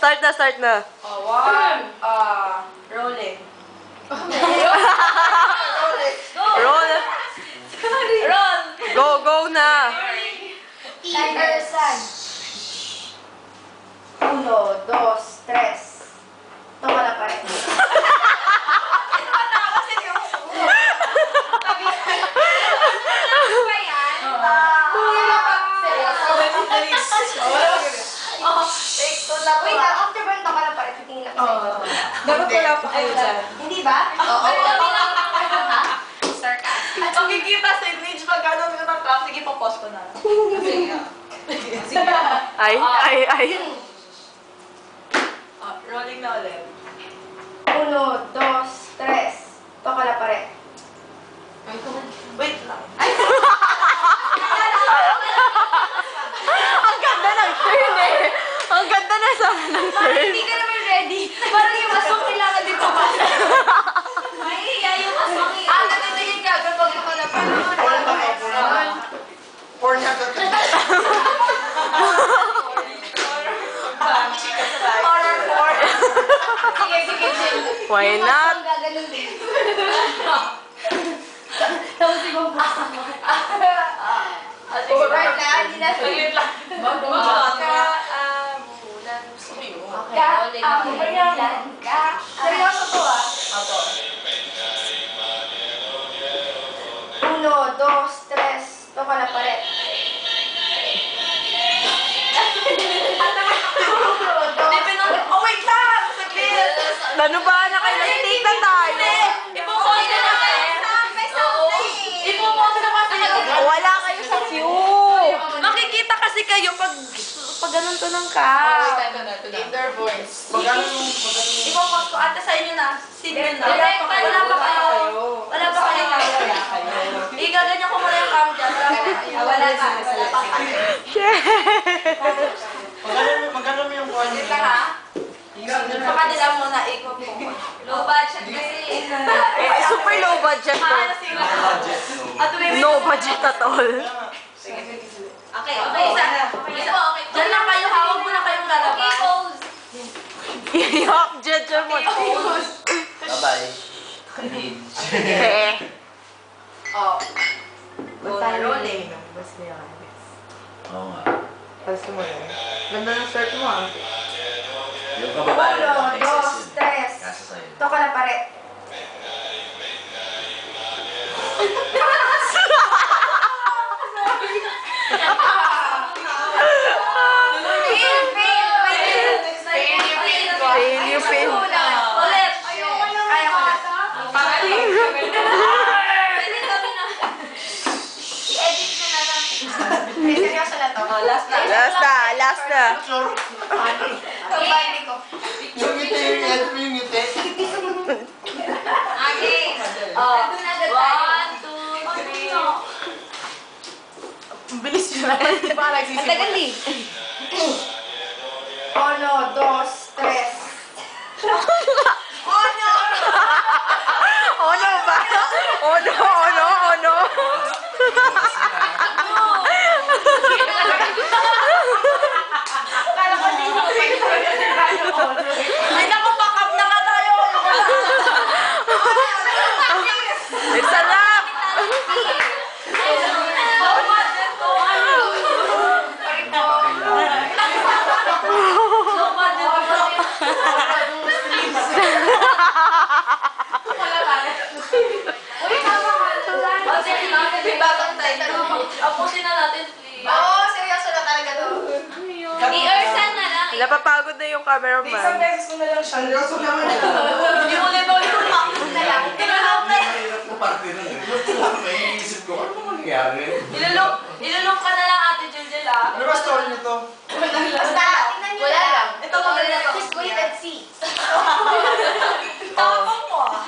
start na, start na. Rolling. Roll. Roll. Go, go na. Timer saan? 1, 2, 3. Tama na pa rin. Wait, after ba yung tama na pa rin? Titingin lang sa'yo. Dapat wala pa kayo dyan. Hindi ba? Oo. Sarcastic. Pagkikita sa image, pag gano'n ko ng class, sige, papost ko na. Sige. Sige. Ay. Rolling na ulit. 1, 2, 3. Toka na pa rin. Wait lang. Ang ganda ng turn eh. Ang ganda na sa ng turn. Hindi ka naman ready. Parang yung aswang kailangan din pa. May iya yung aswang iya. Natitingin ka kapag ito na pa. Porn na ka. Horror porn. Sige, Jill. Why Yung not? aswang gaganon din. Tapos ibang basta mo. Right na, hindi na. Saglit lang. Seryoso to ah. Apo. 1, 2, 3. Toka na pa rin. Oh, wait lang! Saglit! Ano ba? Naka-take na tayo. Ipopost na natin. Ipopost na kasi. Wala kayo sa queue. Makikita kasi kayo pag ganun to ng ka. Indoor voice. Ipopost ko. Ate sa inyo na. Signal na. Wala pa kayo. Wala pa kayo. Igaganyan ko muna yung cam dyan. Wala pa. Magkano mo yung porn? Dito ha. Pakadila muna. Ikot mo. Low budget kasi. Super low budget to. No budget at all. Okay. Isa po. Diyan lang kayo. Hawag mo na kayong lalabas. Iyak, jet mo. Bye-bye. Eh. Oh. Basta rolling. Oo nga. Gusto mo yun? Ganda ng shirt mo ah. Yung kababae 1, 2, 3. Kasa sa'yo. Toka na pa rin. Fail. Ulit. Kaya ko na. I-edit ko na lang. Seryoso na to. Last na. Last na. Combine ko. Yung ngiti, yung ngiti. Okay. Nandun na agad tayo. 1, 2, 3. Bilis nyo na. Di ba nagsisimula? Ang tagal eh. 1, 2, 3. Ono ba? Ono. Ay, naku, back-up na ka tayo. It's a wrap. Apusin na natin, please. Oo, seryoso na talaga to. I-ursan na lang. Napapagod na yung cameraman. beses ko na lang siya. Seryoso naman eh. Hindi mo ulit Na lang. Tinanong na. Mahirap na parte nun eh. May iisip ko, ano ba nangyari? Ilulong ka na lang, Ate Jujel, ah. Ano ba story nito? Basta, tingnan nyo Wala na. lang. Ito mo na to. Just wait and see. Tapang mo, ah.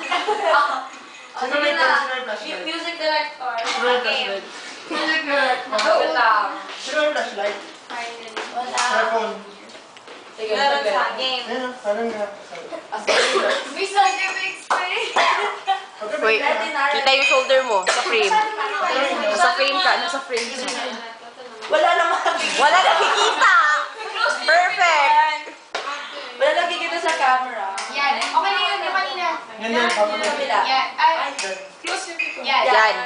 Sino may flashlight? Music director. Sino may flashlight? Music director. Wait lang. Sino may flashlight? Wala. Cellphone. Sige, meron sa game. Ayun, parang nga. May scientific space. Wait, kita yung shoulder mo sa frame. Nasa frame ka, nasa frame ka. Wala naman. Wala nakikita! Perfect! Kabila. Yan.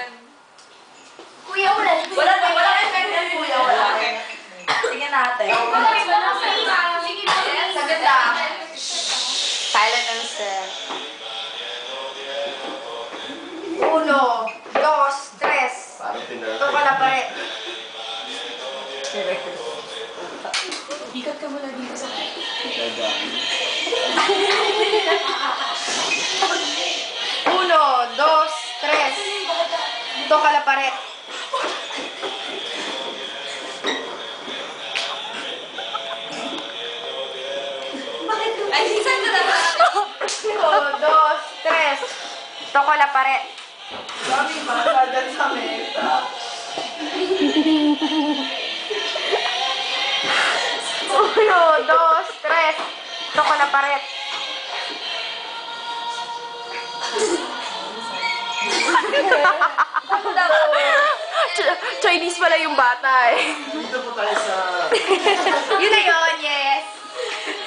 Kuya, wala. Wala effect yan, kuya. Wala. Sige natin. Sagad lang. Silent answer. 1, 2, 3. Parang pinarap. Ito ka na pare. Ikat ka mula dito sa... Uno, dos, tres. Toca la pared. Ay, saan ka na ba? Uno, dos, tres. Toca la pared. Sabi ba, dyan sa mesa. Uno, dos, tres. Toca la pared. Chinese pala yung bata eh. Dito po tayo sa... Yun na yun, yes.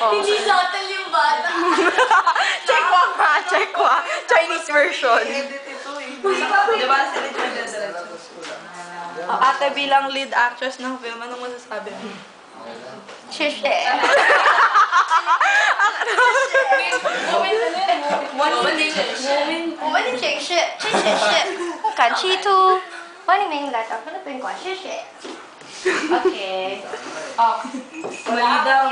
Oh. Hindi subtle yung bata. Check ko nga, check ko. Chinese version. Edit ito eh. Diba si Richard diretso? Ate bilang lead actress ng film, anong masasabi mo? Shishe.我问你这是敢吃兔，我里面来找可能本管谢谢。OK。 Mali daw.